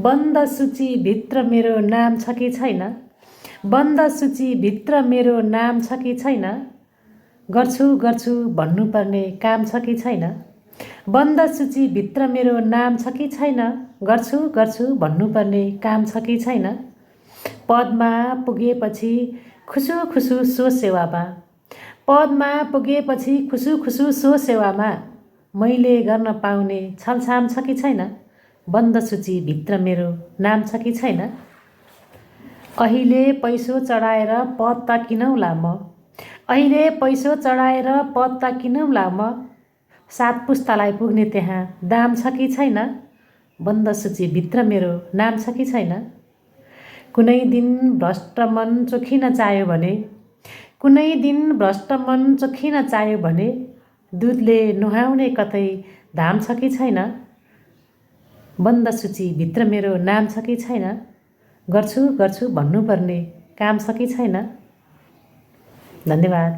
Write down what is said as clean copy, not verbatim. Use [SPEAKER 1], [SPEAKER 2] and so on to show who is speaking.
[SPEAKER 1] बन्द सूचीभित्र मेरो नाम छ कि छैन? बन्द सूचीभित्र मेरो नाम छ कि छैन? गर्छु गर्छु भन्नुपर्ने काम छ कि छैन? बन्द सूचीभित्र मेरो नाम छ कि छैन? गर्छु गर्छु भन्नुपर्ने काम छ कि छैन? पदमा पुगेपछि खुसु खुसु सो सेवामा, पदमा पुगेपछि खुसु खुसु सो सेवामा मैले गर्न पाउने छलछाम छ कि छैन? बन्द सूचीभित्र मेरो नाम छ कि छैन? अहिले पैसो चढाएर पद त किनौला म, अहिले पैसो चढाएर पद त किनौला म, 7 पुस्तालाई पुग्ने त्यहाँ दाम छ कि छैन? बन्द सूचीभित्र मेरो नाम छ कि छैन? कुनै दिन भ्रष्ट मन चोखिन चाह्यो भने, कुनै दिन भ्रष्ट मन चोखिन चाह्यो भने दुधले नुहाउने कतै धाम छ कि छैन? बन्द सूचीभित्र मेरो नाम छ कि छैन? गर्छु गर्छु भन्नुपर्ने काम छ कि छैन? धन्यवाद।